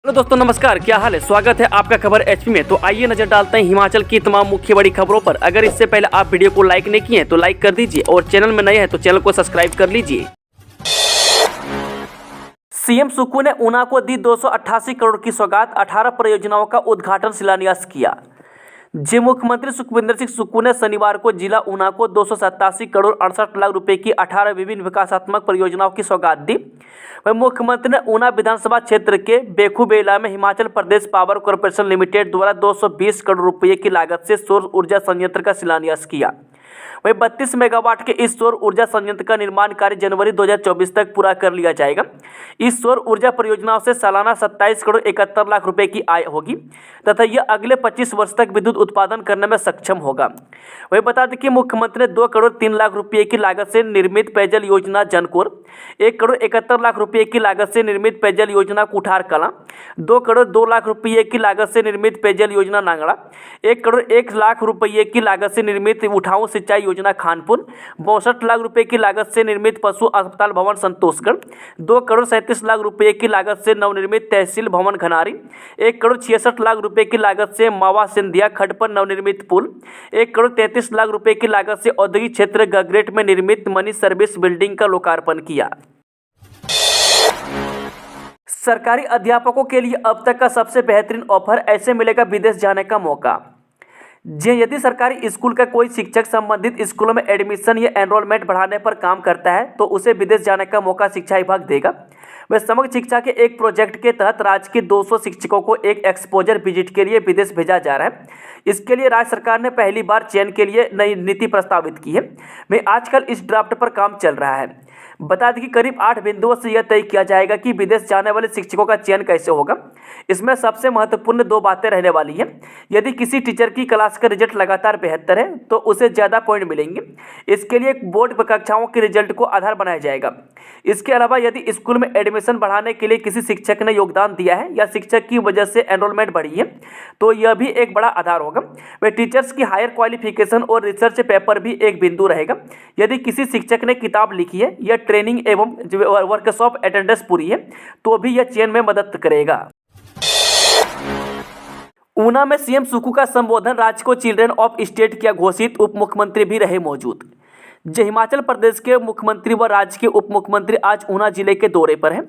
Hello दोस्तों, नमस्कार। क्या हाल है? स्वागत है आपका खबर एचपी में। तो आइए नजर डालते हैं हिमाचल की तमाम मुख्य बड़ी खबरों पर। अगर इससे पहले आप वीडियो को लाइक नहीं किए हैं तो लाइक कर दीजिए और चैनल में नए हैं तो चैनल को सब्सक्राइब कर लीजिए। सीएम सुक्खू ने ऊना को दी 288 करोड़ की सौगात, 18 परियोजनाओं का उद्घाटन शिलान्यास किया। मुख्यमंत्री सुखविंदर सिंह सुक्खू ने शनिवार को जिला ऊना को 287 करोड़ 68 लाख रुपए की 18 विभिन्न विकासात्मक परियोजनाओं की सौगात दी। वहीं मुख्यमंत्री ने ऊना विधानसभा क्षेत्र के बेखूबेला में Himachal Pradesh power corporation limited द्वारा 220 करोड़ रुपए की लागत से सौर ऊर्जा संयंत्र का शिलान्यास किया। वहीं 32 मेगावाट के इस सौर ऊर्जा संयंत्र का निर्माण कार्य जनवरी 2024 तक पूरा कर लिया जाएगा। इस सौर ऊर्जा परियोजनाओं से सालाना 27 करोड़ 71 लाख रुपए की आय होगी तथा यह अगले 25 वर्ष तक विद्युत उत्पादन करने में सक्षम होगा। वहीं बता दें कि मुख्यमंत्री ने 2 करोड़ 3 लाख रुपए की लागत से निर्मित पेयजल योजना जनकोर, 1 करोड़ 71 लाख रुपए की लागत से निर्मित पेयजल योजना कुठार कलां, 2 करोड़ 2 लाख रुपए की लागत से निर्मित पेयजल योजना नांगड़ा, 1 करोड़ 1 लाख रुपए की लागत से निर्मित उठाऊ सिंचाई योजना खानपुर, 62 लाख रुपए की लागत से निर्मित पशु अस्पताल भवन संतोषगढ़, 2 करोड़ 37 लाख रुपए की लागत से नवनिर्मित तहसील भवन घनारी, 1 करोड़ 66 लाख रुपए की लागत से मावा सिंधिया खड्ड पर नवनिर्मित पुल, 1 करोड़ 33 लाख रुपए की लागत से औद्योगिक क्षेत्र गगरेट में निर्मित मनी सर्विस बिल्डिंग का लोकार्पण किया। सरकारी अध्यापकों के लिए अब तक का सबसे बेहतरीन ऑफर, ऐसे मिलेगा विदेश जाने का मौका। यदि सरकारी स्कूल का कोई शिक्षक संबंधित स्कूलों में एडमिशन या एनरोलमेंट बढ़ाने पर काम करता है तो उसे विदेश जाने का मौका शिक्षा विभाग देगा। वह समग्र शिक्षा के एक प्रोजेक्ट के तहत राज्य के 200 शिक्षकों को एक एक्सपोजर विजिट के लिए विदेश भेजा जा रहा है। इसके लिए राज्य सरकार ने पहली बार चयन के लिए नई नीति प्रस्तावित की है। वहीं आजकल इस ड्राफ्ट पर काम चल रहा है। बता दें कि करीब 8 बिंदुओं से यह तय किया जाएगा कि विदेश जाने वाले शिक्षकों का चयन कैसे होगा। इसमें सबसे महत्वपूर्ण 2 बातें रहने वाली हैं। यदि किसी टीचर की क्लास का रिजल्ट लगातार बेहतर है तो उसे ज़्यादा पॉइंट मिलेंगे। इसके लिए बोर्ड कक्षाओं के रिजल्ट को आधार बनाया जाएगा। इसके अलावा यदि स्कूल में एडमिशन बढ़ाने के लिए किसी शिक्षक ने योगदान दिया है या शिक्षक की वजह से एनरोलमेंट बढ़ी है तो यह भी एक बड़ा आधार होगा। वह टीचर्स की हायर क्वालिफिकेशन और रिसर्च पेपर भी एक बिंदु रहेगा। यदि किसी शिक्षक ने किताब लिखी है या ट्रेनिंग एवं वर्कशॉप अटेंडेंस पूरी है तो भी यह चयन में मदद करेगा। ऊना में सीएम सुक्खू का संबोधन, राज्य को चिल्ड्रन ऑफ स्टेट किया घोषित, उप मुख्यमंत्री भी रहे मौजूद। हिमाचल प्रदेश के मुख्यमंत्री व राज्य के उप मुख्यमंत्री आज ऊना जिले के दौरे पर हैं।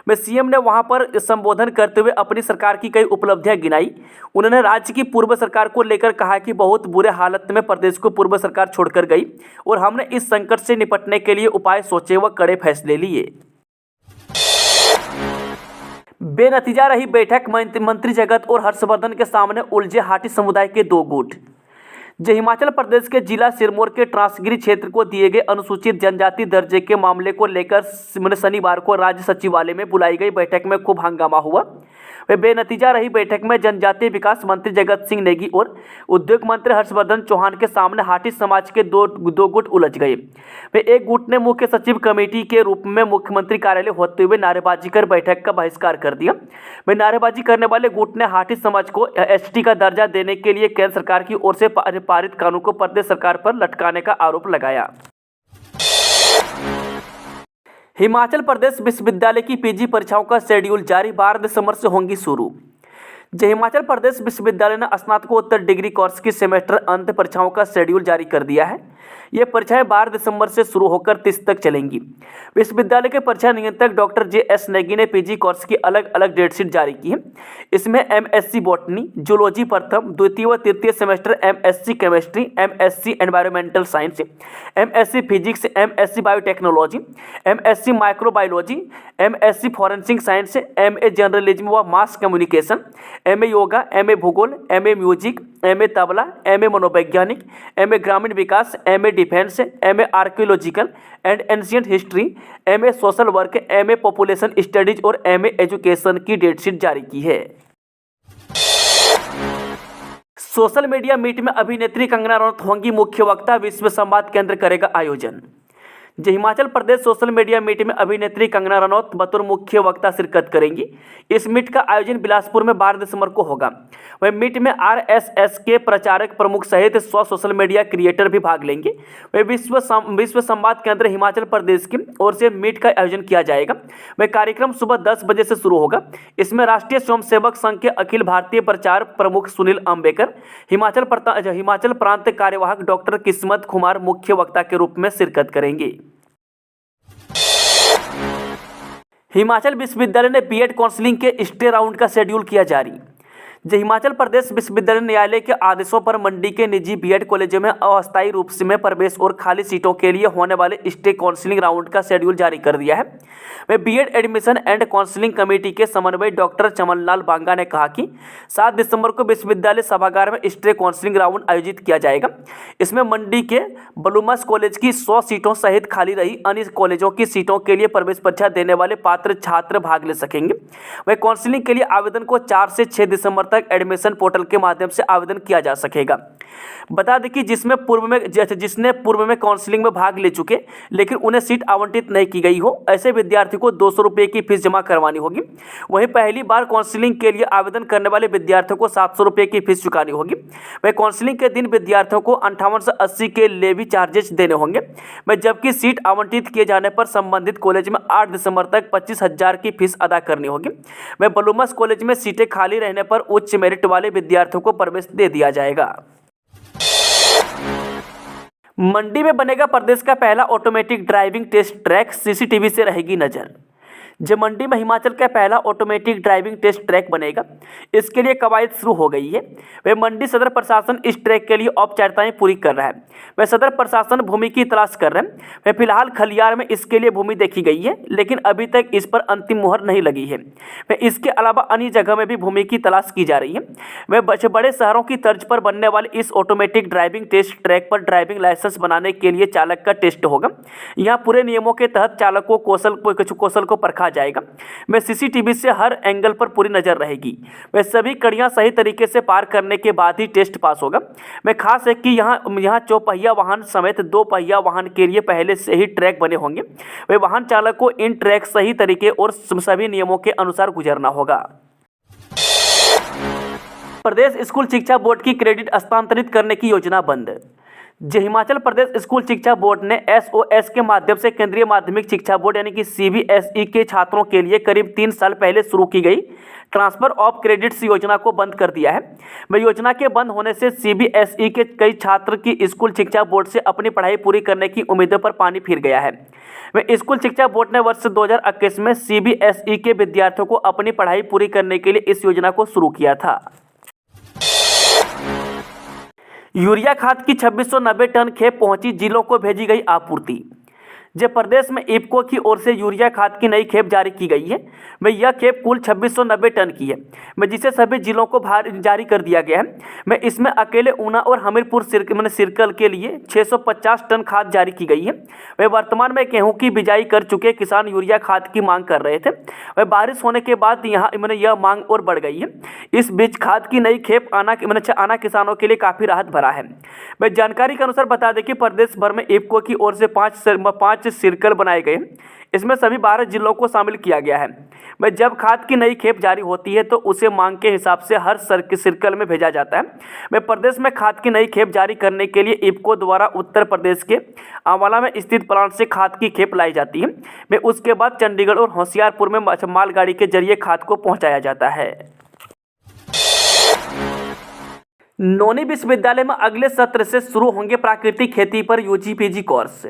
में सीएम ने वहां पर संबोधन करते हुए अपनी सरकार की कई उपलब्धियां गिनाई। उन्होंने राज्य की पूर्व सरकार को लेकर कहा कि बहुत बुरे हालत में प्रदेश को पूर्व सरकार छोड़कर गई और हमने इस संकट से निपटने के लिए उपाय सोचे व कड़े फैसले लिए। बेनतीजा रही बैठक, मंत्री जगत और हर्षवर्धन के सामने उलझे हाटी समुदाय के 2 गुट। हिमाचल प्रदेश के जिला सिरमौर के ट्रांसगिरी क्षेत्र को दिए गए अनुसूचित जनजाति दर्जे के मामले को लेकर शनिवार को राज्य सचिवालय में बुलाई गई बैठक में खूब हंगामा हुआ। वे बेनतीजा रही बैठक में जनजातीय विकास मंत्री जगत सिंह नेगी और उद्योग मंत्री हर्षवर्धन चौहान के सामने हाटी समाज के दो गुट उलझ गए। वे एक गुट ने मुख्य सचिव कमेटी के रूप में मुख्यमंत्री कार्यालय होते हुए नारेबाजी कर बैठक का बहिष्कार कर दिया। वे नारेबाजी करने वाले गुट ने हाटी समाज को एसटी का दर्जा देने के लिए केंद्र सरकार की ओर से पारित कानून को प्रदेश सरकार पर लटकाने का आरोप लगाया। हिमाचल प्रदेश विश्वविद्यालय की पीजी परीक्षाओं का शेड्यूल जारी, 12 दिसंबर से होंगी शुरू। हिमाचल प्रदेश विश्वविद्यालय ने स्नातकोत्तर डिग्री कोर्स की सेमेस्टर अंत परीक्षाओं का शेड्यूल जारी कर दिया है। ये परीक्षाएं 12 दिसंबर से शुरू होकर 30 तक चलेंगी। विश्वविद्यालय के परीक्षा नियंत्रक डॉक्टर JS नेगी ने पीजी कोर्स की अलग अलग डेटशीट जारी की है। इसमें MSc बॉटनी, जूलॉजी प्रथम, द्वितीय व तृतीय semester, MSc chemistry, MSc environmental science, MSc physics, MSc biotechnology, MSc microbiology, MSc forensic science, MA journalism व mass communication, MA yoga, MA भूगोल, MA music, MA tabla, MA मनोवैज्ञानिक, MA ग्रामीण विकास, MA defence, MA archaeological and ancient history, MA social work, MA population studies और MA education की date sheet जारी की है। सोशल मीडिया मीट में अभिनेत्री कंगना रनौत होंगी मुख्य वक्ता, विश्व संवाद केंद्र करेगा आयोजन। Himachal Pradesh social media meet में अभिनेत्री कंगना रनौत बतौर मुख्य वक्ता शिरकत करेंगी। इस मीट का आयोजन बिलासपुर में 12 दिसंबर को होगा। वहीं मीट में आरएसएस के प्रचारक प्रमुख सहित 100 सोशल मीडिया क्रिएटर भी भाग लेंगे। वहीं विश्व संवाद केंद्र हिमाचल प्रदेश की ओर से मीट का आयोजन किया जाएगा। वह कार्यक्रम सुबह 10 बजे से शुरू होगा। इसमें राष्ट्रीय स्वयंसेवक संघ के अखिल भारतीय प्रचार प्रमुख सुनील अंबेकर, हिमाचल प्रांत कार्यवाहक डॉक्टर किस्मत कुमार मुख्य वक्ता के रूप में शिरकत करेंगे। हिमाचल विश्वविद्यालय ने बीएड काउंसलिंग के स्टे राउंड का शेड्यूल किया जारी। हिमाचल प्रदेश विश्वविद्यालय न्यायालय के आदेशों पर मंडी के निजी बीएड कॉलेजों में अस्थायी रूप से में प्रवेश और खाली सीटों के लिए होने वाले स्टे काउंसलिंग राउंड का शेड्यूल जारी कर दिया है। वे BEd admission and counselling committee के समन्वय डॉक्टर चमनलाल बांगा ने कहा कि 7 दिसंबर को विश्वविद्यालय सभागार में स्टे काउंसलिंग राउंड आयोजित किया जाएगा। इसमें मंडी के बलूमस कॉलेज की 100 सीटों सहित खाली रही अन्य कॉलेजों की सीटों के लिए प्रवेश परीक्षा देने वाले पात्र छात्र भाग ले सकेंगे। वह काउंसलिंग के लिए आवेदन को 4 से 6 दिसंबर तक एडमिशन पोर्टल के माध्यम से आवेदन किया जा सकेगा। बता दें कि जिसने पूर्व में काउंसलिंग में भाग ले चुके लेकिन उन्हें सीट आवंटित नहीं की गई हो, ऐसे विद्यार्थी को 200 रुपये की फीस जमा करवानी होगी। वहीं पहली बार काउंसलिंग के लिए आवेदन करने वाले विद्यार्थियों को 700 रुपये की फीस चुकानी होगी। वह काउंसलिंग के दिन विद्यार्थियों को 58 से 80 के लेवी चार्जेस देने होंगे। जबकि सीट आवंटित किए जाने पर संबंधित कॉलेज में 8 दिसंबर तक 25,000 की फीस अदा करनी होगी। वह बलूमस कॉलेज में सीटें खाली रहने पर उच्च मेरिट वाले विद्यार्थियों को प्रवेश दे दिया जाएगा। मंडी में बनेगा प्रदेश का पहला automatic driving test track, CCTV से रहेगी नजर। मंडी में हिमाचल का पहला ऑटोमेटिक ड्राइविंग टेस्ट ट्रैक बनेगा। इसके लिए कवायद शुरू हो गई है। वह मंडी सदर प्रशासन इस ट्रैक के लिए औपचारिकताएं पूरी कर रहा है। वह सदर प्रशासन भूमि की तलाश कर रहे हैं। वह फिलहाल खलियार में इसके लिए भूमि देखी गई है, लेकिन अभी तक इस पर अंतिम मुहर नहीं लगी है। वह इसके अलावा अन्य जगह में भी भूमि की तलाश की जा रही है। वह बड़े शहरों की तर्ज पर बनने वाले इस ऑटोमेटिक ड्राइविंग टेस्ट ट्रैक पर ड्राइविंग लाइसेंस बनाने के लिए चालक का टेस्ट होगा। यहाँ पूरे नियमों के तहत चालक को कौशल को परखा जाएगा। वह सीसीटीवी से हर एंगल पर पूरी नजर रहेगी। वह सभी कड़ियां सही तरीके से पार करने के बाद ही टेस्ट पास होगा। वह खास है कि यहाँ चौपहिया वाहन समेत 2 पहिया वाहन के लिए पहले से ही ट्रैक बने होंगे। वह वाहन चालक को इन ट्रैक सही तरीके और सभी नियमों के अनुसार गुजरना होगा। प्रदेश स्कूल शिक्षा बोर्ड की क्रेडिट हस्तांतरित करने की योजना बंद। हिमाचल प्रदेश स्कूल शिक्षा बोर्ड ने एसओएस के माध्यम से केंद्रीय माध्यमिक शिक्षा बोर्ड यानी कि सीबीएसई के छात्रों के लिए करीब 3 साल पहले शुरू की गई ट्रांसफर ऑफ क्रेडिट्स योजना को बंद कर दिया है। वह योजना के बंद होने से सीबीएसई के कई छात्र की स्कूल शिक्षा बोर्ड से अपनी पढ़ाई पूरी करने की उम्मीदों पर पानी फिर गया है। वह स्कूल शिक्षा बोर्ड ने वर्ष 2021 में सीबीएसई के विद्यार्थियों को अपनी पढ़ाई पूरी करने के लिए इस योजना को शुरू किया था। यूरिया खाद की 2690 टन खेप पहुंची, जिलों को भेजी गई आपूर्ति। प्रदेश में इफको की ओर से यूरिया खाद की नई खेप जारी की गई है। यह खेप कुल 2690 टन की है, जिसे सभी जिलों को जारी कर दिया गया है। इसमें अकेले ऊना और हमीरपुर सर्कल के लिए 650 टन खाद जारी की गई है। वर्तमान में गेहूं की बिजाई कर चुके किसान यूरिया खाद की मांग कर रहे थे। बारिश होने के बाद यह मांग और बढ़ गई है। इस बीच खाद की नई खेप आना किसानों के लिए काफ़ी राहत भरा है। जानकारी के अनुसार बता दें कि प्रदेश भर में इफको की ओर से 5 सर्कल बनाए गए। इसमें सभी 12 जिलों को शामिल किया गया है। जब खाद की नई खेप जारी होती है तो उसे मांग के हिसाब से हर सर्कल में भेजा जाता है। प्रदेश में खाद की नई खेप जारी करने के लिए इफको द्वारा उत्तर प्रदेश के आंवला में स्थित प्लांट से खाद की खेप लाई जाती है। उसके बाद चंडीगढ़ और होशियारपुर में मालगाड़ी के जरिए खाद को पहुंचाया जाता है। नौनी विश्वविद्यालय में अगले सत्र से शुरू होंगे प्राकृतिक खेती पर यूजी पीजी कोर्स।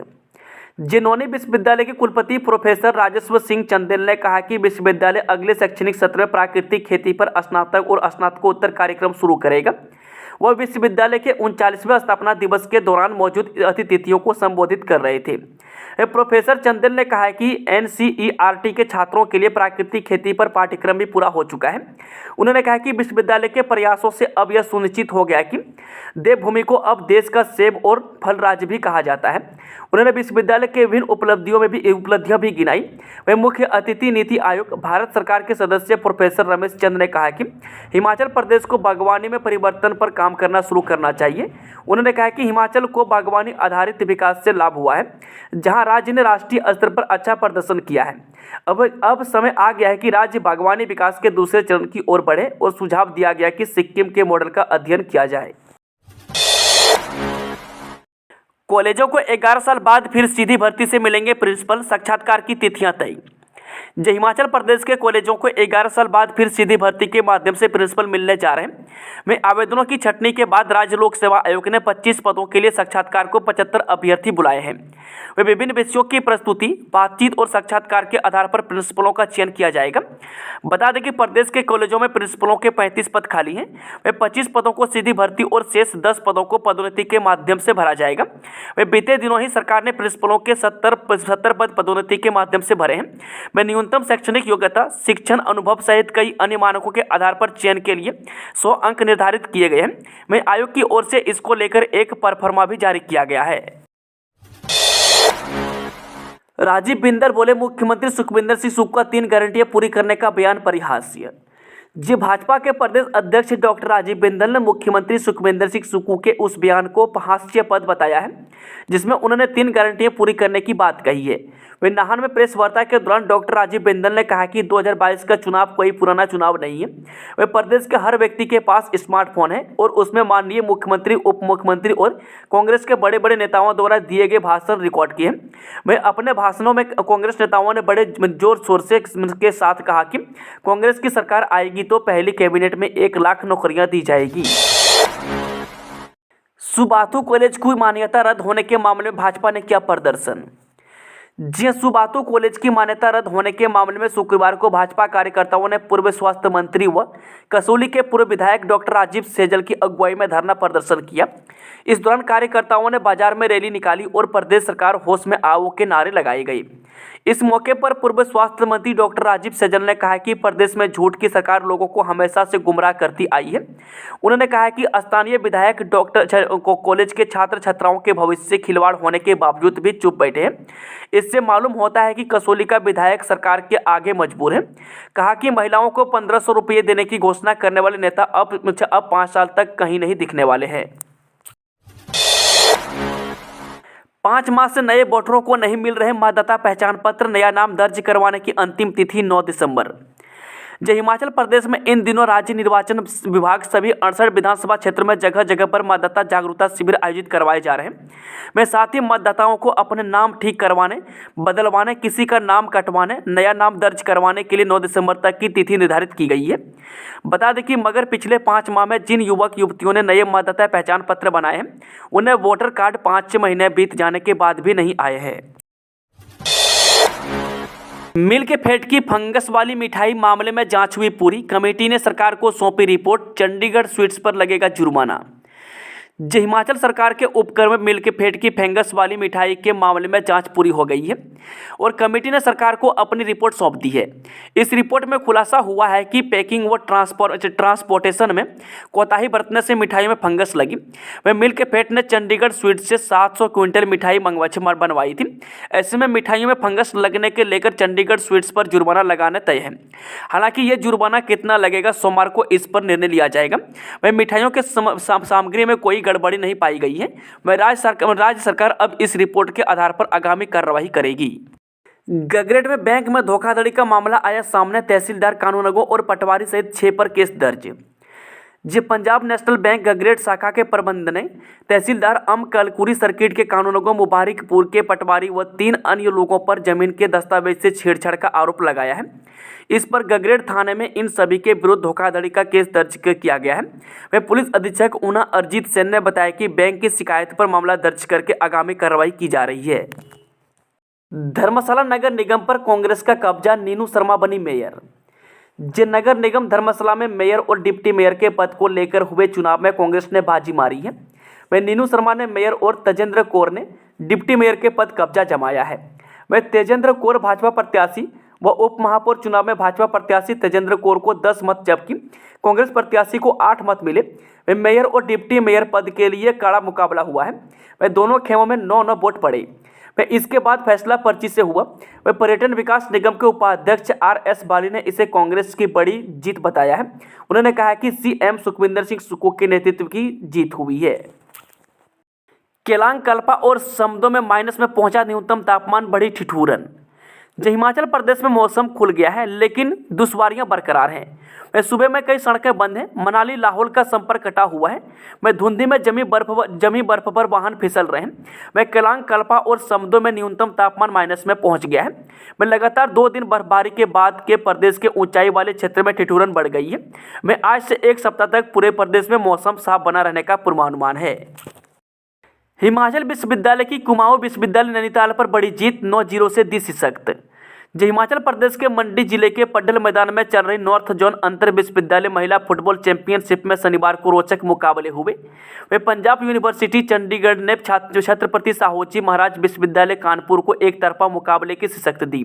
नौनी विश्वविद्यालय के कुलपति प्रोफेसर राजस्व सिंह चंदेल ने कहा कि विश्वविद्यालय अगले शैक्षणिक सत्र में प्राकृतिक खेती पर स्नातक और स्नातकोत्तर कार्यक्रम शुरू करेगा। वह विश्वविद्यालय के 39वें स्थापना दिवस के दौरान मौजूद अतिथियों को संबोधित कर रहे थे। प्रोफेसर चंदेल ने कहा कि एनसीईआरटी के छात्रों के लिए प्राकृतिक खेती पर पाठ्यक्रम भी पूरा हो चुका है। उन्होंने कहा कि विश्वविद्यालय के प्रयासों से अब यह सुनिश्चित हो गया कि देवभूमि को अब देश का सेब और फल राज्य भी कहा जाता है। उन्होंने विश्वविद्यालय के विभिन्न उपलब्धियां भी गिनाई। वह मुख्य अतिथि नीति आयोग भारत सरकार के सदस्य प्रोफेसर रमेश चंद ने कहा कि हिमाचल प्रदेश को बागवानी में परिवर्तन पर काम करना शुरू करना चाहिए। उन्होंने कहा कि हिमाचल को बागवानी आधारित विकास से लाभ हुआ है, जहां राज्य ने राष्ट्रीय स्तर पर अच्छा प्रदर्शन किया है। अब समय आ गया है कि राज्य बागवानी विकास के दूसरे चरण की ओर बढ़े और सुझाव दिया गया कि सिक्किम के मॉडल का अध्ययन किया जाए। कॉलेजों को 11 साल बाद फिर सीधी भर्ती से मिलेंगे प्रिंसिपल, साक्षात्कार की तिथियां तय। हिमाचल प्रदेश के कॉलेजों को 11 साल बाद फिर सीधी भर्ती के माध्यम से प्रिंसिपल मिलने जा रहे हैं। में आवेदनों की छंटनी के बाद राज्य लोक सेवा आयोग ने 25 पदों के लिए साक्षात्कार को 75 अभ्यर्थी बुलाए हैं। वे विभिन्न विषयों की प्रस्तुति, बातचीत और साक्षात्कार के आधार पर प्रिंसिपलों का चयन किया जाएगा। बता दें कि प्रदेश के कॉलेजों में प्रिंसिपलों के 35 पद खाली हैं। वे 25 पदों को सीधी भर्ती और शेष 10 पदों को पदोन्नति के माध्यम से भरा जाएगा। वे बीते दिनों ही सरकार ने प्रिंसिपलों के 70 पद पदोन्नति के माध्यम से भरे हैं। वे न्यूनतम शैक्षणिक योग्यता, शिक्षण अनुभव सहित कई अन्य मानकों के आधार पर चयन के लिए 100 अंक निर्धारित किए गए हैं। में आयोग की ओर से इसको लेकर एक परफॉर्मा भी जारी किया गया है। राजीव बिंदल बोले, मुख्यमंत्री सुखविंदर सिंह सुक्खू का 3 गारंटियां पूरी करने का बयान परिहास्य। भाजपा के प्रदेश अध्यक्ष डॉक्टर राजीव बिंदल ने मुख्यमंत्री सुखविंदर सिंह सुक्खू के उस बयान को हास्यास्पद बताया है जिसमें उन्होंने 3 गारंटियां पूरी करने की बात कही है। वे नाहन में प्रेस वार्ता के दौरान डॉक्टर राजीव बिंदल ने कहा कि 2022 का चुनाव कोई पुराना चुनाव नहीं है। वे प्रदेश के हर व्यक्ति के पास स्मार्टफोन है और उसमें माननीय मुख्यमंत्री, उप मुख्यमंत्री और कांग्रेस के बड़े बड़े नेताओं द्वारा दिए गए भाषण रिकॉर्ड किए हैं। वे अपने भाषणों में कांग्रेस नेताओं ने बड़े जोर शोर से के साथ कहा कि कांग्रेस की सरकार आएगी तो पहली कैबिनेट में 1 लाख नौकरियां दी जाएगी। सुबाथु कॉलेज की मान्यता रद्द होने के मामले में भाजपा ने किया प्रदर्शन। सुबाथु कॉलेज की मान्यता रद्द होने के मामले में शुक्रवार को भाजपा कार्यकर्ताओं ने पूर्व स्वास्थ्य मंत्री व कसौली के पूर्व विधायक डॉक्टर राजीव सैजल की अगुवाई में धरना प्रदर्शन किया। इस दौरान कार्यकर्ताओं ने बाजार में रैली निकाली और प्रदेश सरकार होश में आओ के नारे लगाए गए। इस मौके पर पूर्व स्वास्थ्य मंत्री डॉक्टर राजीव सैजल ने कहा कि प्रदेश में झूठ की सरकार लोगों को हमेशा से गुमराह करती आई है। उन्होंने कहा कि स्थानीय विधायक डॉक्टर कॉलेज के छात्र छात्राओं के भविष्य से खिलवाड़ होने के बावजूद भी चुप बैठे हैं। इससे मालूम होता है कि कसौली का विधायक सरकार के आगे मजबूर है। कहा कि महिलाओं को 1500 रुपये देने की घोषणा करने वाले नेता अब 5 साल तक कहीं नहीं दिखने वाले हैं। 5 माह से नए वोटरों को नहीं मिल रहे मतदाता पहचान पत्र, नया नाम दर्ज करवाने की अंतिम तिथि 9 दिसंबर। हिमाचल प्रदेश में इन दिनों राज्य निर्वाचन विभाग सभी 68 विधानसभा क्षेत्रों में जगह जगह पर मतदाता जागरूकता शिविर आयोजित करवाए जा रहे हैं। में साथ ही मतदाताओं को अपने नाम ठीक करवाने, बदलवाने, किसी का नाम कटवाने, नया नाम दर्ज करवाने के लिए 9 दिसंबर तक की तिथि निर्धारित की गई है। बता दें कि मगर पिछले 5 माह में जिन युवक युवतियों ने नए मतदाता पहचान पत्र बनाए हैं उन्हें वोटर कार्ड 5-6 महीने बीत जाने के बाद भी नहीं आए हैं। मिल्क फेड की फंगस वाली मिठाई मामले में जांच हुई पूरी, कमेटी ने सरकार को सौंपी रिपोर्ट, चंडीगढ़ स्वीट्स पर लगेगा जुर्माना। हिमाचल सरकार के उपक्रम में मिल्क फेड की फंगस वाली मिठाई के मामले में जांच पूरी हो गई है और कमेटी ने सरकार को अपनी रिपोर्ट सौंप दी है। इस रिपोर्ट में खुलासा हुआ है कि पैकिंग व ट्रांसपोर्टेशन में कोताही बरतने से मिठाई में फंगस लगी। वह मिल्क फेड ने चंडीगढ़ स्वीट से 700 क्विंटल मिठाई बनवाई थी। ऐसे में मिठाइयों में फंगस लगने के लेकर चंडीगढ़ स्वीट्स पर जुर्माना लगाना तय है। हालांकि ये जुर्माना कितना लगेगा सोमवार को इस पर निर्णय लिया जाएगा। वह मिठाइयों के सामग्री में कोई गड़बड़ी नहीं पाई गई है। वह राज्य सरकार अब इस रिपोर्ट के आधार पर आगामी कार्रवाई करेगी। गगरेट में बैंक में धोखाधड़ी का मामला आया सामने, तहसीलदार कानूनगो और पटवारी सहित 6 पर केस दर्ज। पंजाब नेशनल बैंक गगरेट शाखा के प्रबंध ने तहसीलदार कलकुरी सर्किट के कानूनगो, मुबारिकपुर के पटवारी व 3 अन्य लोगों पर जमीन के दस्तावेज से छेड़छाड़ का आरोप लगाया है। इस पर गगरेट थाने में इन सभी के विरुद्ध धोखाधड़ी का केस दर्ज किया गया है। वह पुलिस अधीक्षक ऊना अरिजीत सेन ने बताया कि बैंक की शिकायत पर मामला दर्ज करके आगामी कार्रवाई की जा रही है। धर्मशाला नगर निगम पर कांग्रेस का कब्जा, नीनू शर्मा बनी मेयर। नगर निगम धर्मशाला में मेयर और डिप्टी मेयर के पद को लेकर हुए चुनाव में कांग्रेस ने बाजी मारी है। वह नीनू शर्मा ने मेयर और तेजेंद्र कौर ने डिप्टी मेयर के पद कब्जा जमाया है। वह तेजेंद्र कौर भाजपा प्रत्याशी व उप महापौर चुनाव में भाजपा प्रत्याशी तेजेंद्र कौर को 10 मत जबकि कांग्रेस प्रत्याशी को 8 मत मिले। वह मेयर और डिप्टी मेयर पद के लिए कड़ा मुकाबला हुआ है। वह दोनों खेमों में 9-9 वोट पड़े। वह इसके बाद फैसला पर्ची से हुआ। वह पर्यटन विकास निगम के उपाध्यक्ष RS बाली ने इसे कांग्रेस की बड़ी जीत बताया है। उन्होंने कहा कि CM सुखविंदर सिंह सुक्खू के नेतृत्व की जीत हुई है। केलांग कल्पा और समदो में माइनस में पहुंचा न्यूनतम तापमान, बढ़ी ठिठुरन। हिमाचल प्रदेश में मौसम खुल गया है लेकिन दुश्वारियां बरकरार हैं। सुबह में कई सड़कें बंद हैं, मनाली लाहौल का संपर्क कटा हुआ है। धुंधी में जमी बर्फ पर वाहन फिसल रहे हैं। केलांग कल्पा और समदो में न्यूनतम तापमान माइनस में पहुंच गया है। लगातार 2 दिन बर्फबारी के बाद के प्रदेश के ऊंचाई वाले क्षेत्र में ठिठुरन बढ़ गई है। आज से 1 सप्ताह तक पूरे प्रदेश में मौसम साफ बना रहने का पूर्वानुमान है। हिमाचल विश्वविद्यालय की कुमाऊं विश्वविद्यालय नैनीताल पर बड़ी जीत, 9-0 से दी सशक्त। हिमाचल प्रदेश के मंडी जिले के पड्डल मैदान में चल रही नॉर्थ जोन अंतर विश्वविद्यालय महिला फुटबॉल चैंपियनशिप में शनिवार को रोचक मुकाबले हुए। पंजाब यूनिवर्सिटी चंडीगढ़ ने छत्रपति साहूजी महाराज विश्वविद्यालय कानपुर को एक तरफा मुकाबले की शिकस्त दी।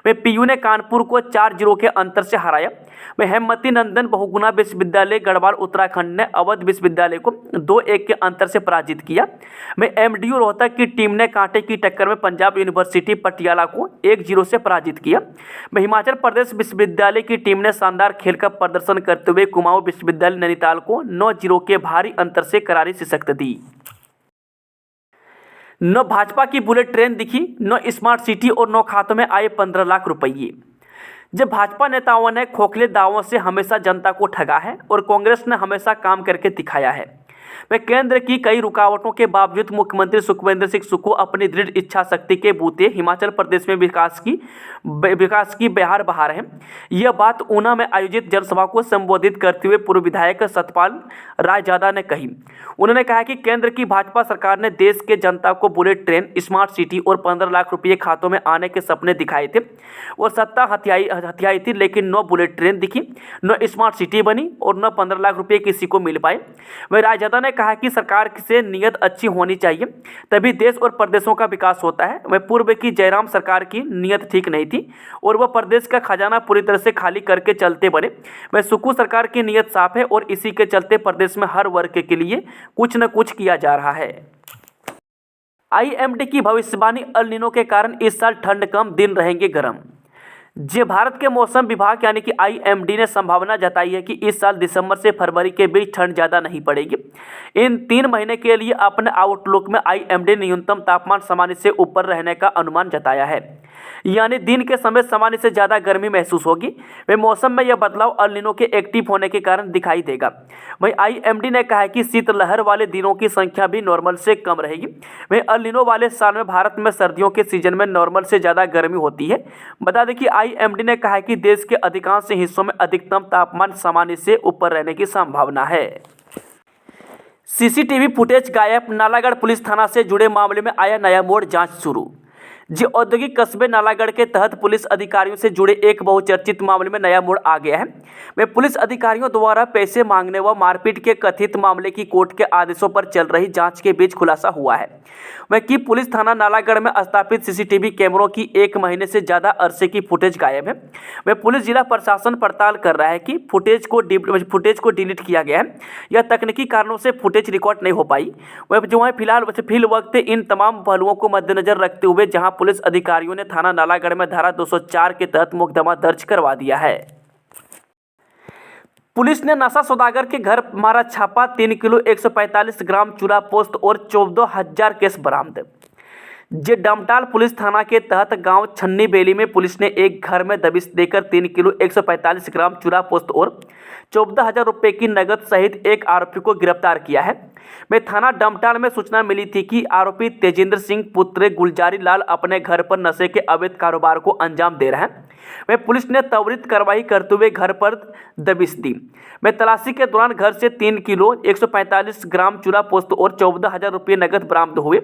पीयू ने कानपुर को 4-0 के अंतर से हराया। हेमवती नंदन बहुगुणा विश्वविद्यालय गढ़वाल उत्तराखंड ने अवध विश्वविद्यालय को 2-1 के अंतर से पराजित किया। एमडीयू रोहतक की टीम ने कांटे की टक्कर में पंजाब यूनिवर्सिटी पटियाला को 1-0 से पराजित किया। हिमाचल प्रदेश विश्वविद्यालय की टीम ने शानदार खेल का प्रदर्शन करते हुए कुमाऊं विश्वविद्यालय नैनीताल को 9-0 के भारी अंतर से करारी शिकस्त दी। न भाजपा की बुलेट ट्रेन दिखी, न स्मार्ट सिटी और न खातों में आए 15 लाख रुपये। जब भाजपा नेताओं ने खोखले दावों से हमेशा जनता को ठगा है और कांग्रेस ने हमेशा काम करके दिखाया है। केंद्र की कई रुकावटों के बावजूद मुख्यमंत्री सुखविंदर सिंह सुक्खू अपनी दृढ़ इच्छा शक्ति के बूते हिमाचल प्रदेश में विकास की बहार बहा रहे हैं। यह बात ऊना में आयोजित जनसभा को संबोधित करते हुए पूर्व विधायक सतपाल रायजादा ने कही। उन्होंने कहा कि केंद्र की भाजपा सरकार ने देश के जनता को बुलेट ट्रेन, स्मार्ट सिटी और 15 लाख रुपये खातों में आने के सपने दिखाए थे और सत्ता हथियाई थी, लेकिन न बुलेट ट्रेन दिखी, न स्मार्ट सिटी बनी और न 15 लाख रुपये किसी को मिल पाए। रायजादा ने कहा कि सरकार से नीयत अच्छी होनी चाहिए, तभी देश और प्रदेशों का विकास होता है। पूर्व की जयराम सरकार की नीयत ठीक नहीं थी और वह प्रदेश का खजाना पूरी तरह से खाली करके चलते बने। सुक्खू सरकार की नीयत साफ है और इसी के चलते प्रदेश में हर वर्ग के लिए कुछ न कुछ किया जा रहा है। आईएमडी की भविष्यवाणी, अल नीनो के कारण इस साल ठंड कम, दिन रहेंगे गर्म। भारत के मौसम विभाग यानी कि आईएमडी ने संभावना जताई है कि इस साल दिसंबर से फरवरी के बीच ठंड ज़्यादा नहीं पड़ेगी। इन 3 महीने के लिए अपने आउटलुक में आईएमडी न्यूनतम तापमान सामान्य से ऊपर रहने का अनुमान जताया है, यानी दिन के समय सामान्य से ज़्यादा गर्मी महसूस होगी। मौसम में यह बदलाव अल नीनो के एक्टिव होने के कारण दिखाई देगा। आईएमडी ने कहा है कि शीतलहर वाले दिनों की संख्या भी नॉर्मल से कम रहेगी। अल नीनो वाले साल में भारत में सर्दियों के सीजन में नॉर्मल से ज़्यादा गर्मी होती है। बता दें कि आईएमडी ने कहा है कि देश के अधिकांश हिस्सों में अधिकतम तापमान सामान्य से ऊपर रहने की संभावना है। सीसीटीवी फुटेज गायब, नालागढ़ पुलिस थाना से जुड़े मामले में आया नया मोड़, जांच शुरू। औद्योगिक कस्बे नालागढ़ के तहत पुलिस अधिकारियों से जुड़े एक बहुचर्चित मामले में नया मोड़ आ गया है। पुलिस अधिकारियों द्वारा पैसे मांगने व मारपीट के कथित मामले की कोर्ट के आदेशों पर चल रही जांच के बीच खुलासा हुआ है कि पुलिस थाना नालागढ़ में स्थापित सीसीटीवी कैमरों की 1 महीने से ज़्यादा अरसे की फुटेज गायब है। पुलिस जिला प्रशासन पड़ताल कर रहा है कि फुटेज को डिलीट किया गया है या तकनीकी कारणों से फुटेज रिकॉर्ड नहीं हो पाई। जो है फिलहाल वक्त इन तमाम पहलुओं को मद्देनजर रखते हुए जहां पुलिस अधिकारियों ने थाना नालागढ़ में धारा 204 के तहत मुकदमा दर्ज करवा दिया है। पुलिस ने नशा सौदागर के घर मारा छापा, 3 किलो 145 ग्राम चूरा पोस्त और 14,000 केस बरामद। डमटाल पुलिस थाना के तहत गांव छन्नी बेली में पुलिस ने एक घर में दबिश देकर 3 किलो 145 ग्राम चूरा पोस्त और 14,000 रुपये की नकद सहित एक आरोपी को गिरफ्तार किया है। थाना डमटाल में सूचना मिली थी कि आरोपी तेजेंद्र सिंह पुत्र गुलजारी लाल अपने घर पर नशे के अवैध कारोबार को अंजाम दे रहे हैं। पुलिस ने त्वरित कार्रवाई करते हुए घर पर दबिश दी। तलाशी के दौरान घर से 3 किलो 145 ग्राम चूरा पोस्त और 14,000 रुपये नकद बरामद हुए।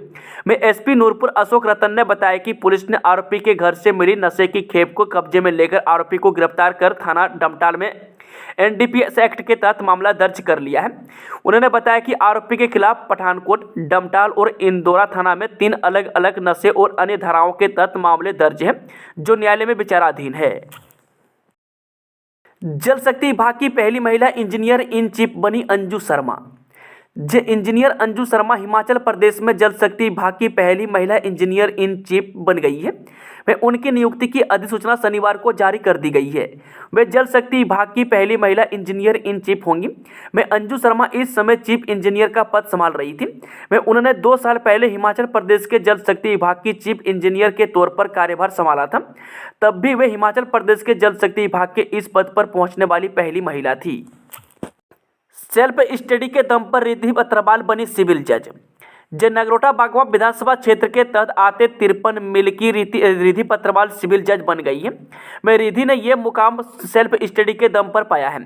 एसपी नूरपुर अशोक रतन ने बताया कि पुलिस ने आरोपी के घर से मिली नशे की खेप को कब्जे में लेकर आरोपी को गिरफ्तार कर थाना डमटाल में एनडीपीएस एक्ट के तहत मामला दर्ज कर लिया है। उन्होंने बताया कि आरोपी के खिलाफ पठानकोट, डमटाल और इंदौरा थाना में 3 अलग अलग नशे और अन्य धाराओं के तहत मामले दर्ज हैं, जो न्यायालय में विचाराधीन है। जल शक्ति विभाग की पहली महिला इंजीनियर इन चीफ बनी अंजू शर्मा। जे इंजीनियर अंजू शर्मा हिमाचल प्रदेश में जल शक्ति विभाग की पहली महिला इंजीनियर इन चीफ बन गई है। वे उनकी नियुक्ति की अधिसूचना शनिवार को जारी कर दी गई है। वे जल शक्ति विभाग की पहली महिला इंजीनियर इन चीफ होंगी। मैं अंजू शर्मा इस समय चीफ इंजीनियर का पद संभाल रही थी। उन्होंने 2 साल पहले हिमाचल प्रदेश के जल शक्ति विभाग की चीफ इंजीनियर के तौर पर कार्यभार संभाला था। तब भी वे हिमाचल प्रदेश के जल शक्ति विभाग के इस पद पर पहुंचने वाली पहली महिला थी। सेल्फ स्टडी के दम पर रिद्धि अग्रवाल बनी सिविल जज। नगरोटा बागवा विधानसभा क्षेत्र के तहत आते 53 मिल की रिद्धि अग्रवाल सिविल जज बन गई है। रिद्धि ने यह मुकाम सेल्फ स्टडी के दम पर पाया है।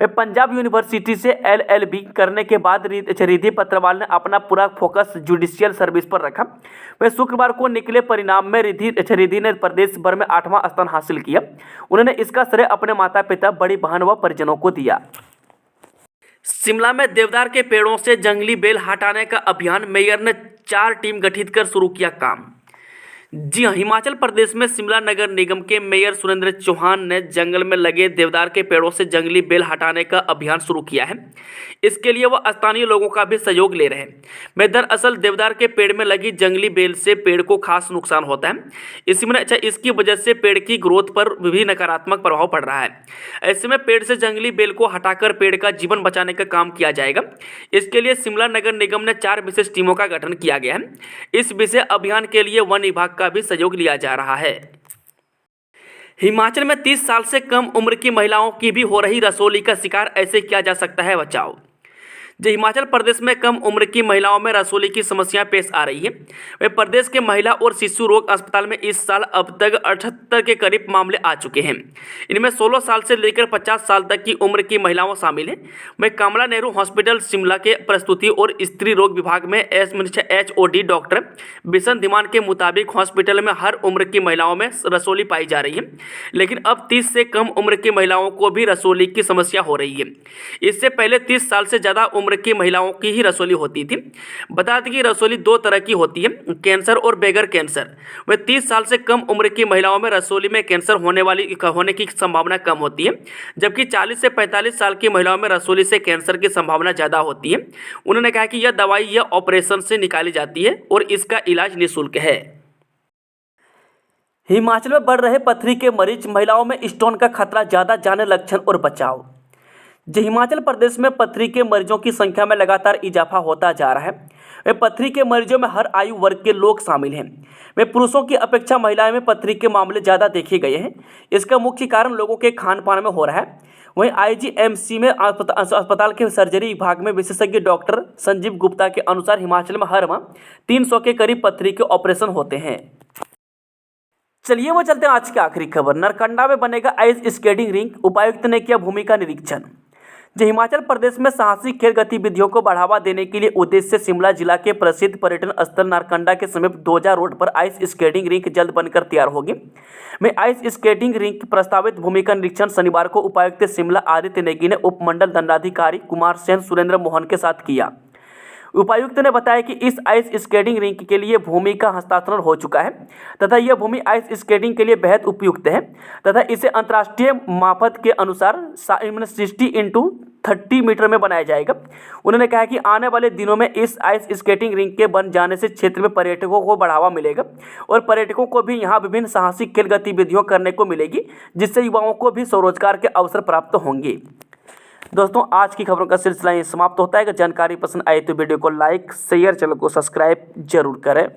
वे पंजाब यूनिवर्सिटी से LLB करने के बाद रिद्धि अग्रवाल ने अपना पूरा फोकस जुडिशियल सर्विस पर रखा। वे शुक्रवार को निकले परिणाम में रिद्धि ने प्रदेश भर में 8वां स्थान हासिल किया। उन्होंने इसका श्रेय अपने माता पिता, बड़ी बहन व परिजनों को दिया। शिमला में देवदार के पेड़ों से जंगली बेल हटाने का अभियान, मेयर ने 4 टीम गठित कर शुरू किया काम। जी हाँ, हिमाचल प्रदेश में शिमला नगर निगम के मेयर सुरेंद्र चौहान ने जंगल में लगे देवदार के पेड़ों से जंगली बेल हटाने का अभियान शुरू किया है। इसके लिए वह स्थानीय लोगों का भी सहयोग ले रहे हैं। दरअसल देवदार के पेड़ में लगी जंगली बेल से पेड़ को खास नुकसान होता है। इसकी वजह से पेड़ की ग्रोथ पर भी नकारात्मक प्रभाव पड़ रहा है। ऐसे में पेड़ से जंगली बेल को हटाकर पेड़ का जीवन बचाने का काम किया जाएगा। इसके लिए शिमला नगर निगम ने 4 विशेष टीमों का गठन किया गया है। इस विशेष अभियान के लिए वन विभाग का भी सहयोग लिया जा रहा है। हिमाचल में 30 साल से कम उम्र की महिलाओं की भी हो रही रसोली का शिकार, ऐसे किया जा सकता है बचाव। हिमाचल प्रदेश में कम उम्र की महिलाओं में रसोली की समस्या पेश आ रही है। वे प्रदेश के महिला और शिशु रोग अस्पताल में इस साल अब तक 78 के करीब मामले आ चुके हैं। इनमें 16 साल से लेकर 50 साल तक की उम्र की महिलाओं शामिल हैं। कमला नेहरू हॉस्पिटल शिमला के प्रसूति और स्त्री रोग विभाग में HOD डॉक्टर बिशन धीमान के मुताबिक हॉस्पिटल में हर उम्र की महिलाओं में रसोली पाई जा रही है, लेकिन अब 30 से कम उम्र की महिलाओं को भी रसोली की समस्या हो रही है। इससे पहले 30 साल से ज़्यादा उम्र की महिलाओं की ही रसोली होती थी। बता दें कि रसोली 2 तरह की होती है, कैंसर और बेगर कैंसर। वह 30 साल से कम उम्र की महिलाओं में रसोली में कैंसर होने की संभावना कम होती है, जबकि 40 से 45 साल की महिलाओं में रसोली से कैंसर की संभावना ज़्यादा होती है। उन्होंने कहा कि यह दवाई या ऑपरेशन से निकाली जाती है और इसका इलाज निःशुल्क है। हिमाचल में बढ़ रहे पथरी के मरीज, महिलाओं में स्टोन का खतरा ज़्यादा, जाने लक्षण और बचाव। हिमाचल प्रदेश में पथरी के मरीजों की संख्या में लगातार इजाफा होता जा रहा है। पथरी के मरीजों में हर आयु वर्ग के लोग शामिल हैं। पुरुषों की अपेक्षा महिलाओं में पथरी के मामले ज़्यादा देखे गए हैं। इसका मुख्य कारण लोगों के खान पान में हो रहा है। वहीं IGMC में अस्पताल के सर्जरी विभाग में विशेषज्ञ डॉक्टर संजीव गुप्ता के अनुसार हिमाचल में हर माह 300 के करीब पथरी के ऑपरेशन होते हैं। चलिए वो चलते हैं आज की आखिरी खबर। नरकंडा में बनेगा आइस स्केटिंग रिंक, उपायुक्त ने किया भूमि का निरीक्षण। हिमाचल प्रदेश में साहसिक खेल गतिविधियों को बढ़ावा देने के लिए उद्देश्य से शिमला जिला के प्रसिद्ध पर्यटन स्थल नारकंडा के समीप दोजा रोड पर आइस स्केटिंग रिंक जल्द बनकर तैयार होगी। आइस स्केटिंग रिंक की प्रस्तावित भूमि का निरीक्षण शनिवार को उपायुक्त शिमला आदित्य नेगी ने उपमंडल दंडाधिकारी कुमार सेन सुरेंद्र मोहन के साथ किया। उपायुक्त ने बताया कि इस आइस स्केटिंग रिंक के लिए भूमि का हस्तांतरण हो चुका है तथा यह भूमि आइस स्केटिंग के लिए बेहद उपयुक्त है तथा इसे अंतर्राष्ट्रीय मापद के अनुसार 60x30 मीटर में बनाया जाएगा। उन्होंने कहा कि आने वाले दिनों में इस आइस स्केटिंग रिंक के बन जाने से क्षेत्र में पर्यटकों को बढ़ावा मिलेगा और पर्यटकों को भी यहाँ विभिन्न साहसिक खेल गतिविधियों करने को मिलेगी, जिससे युवाओं को भी स्वरोजगार के अवसर प्राप्त होंगे। दोस्तों, आज की खबरों का सिलसिला यहीं समाप्त होता है। अगर जानकारी पसंद आए तो वीडियो को लाइक, शेयर, चैनल को सब्सक्राइब जरूर करें।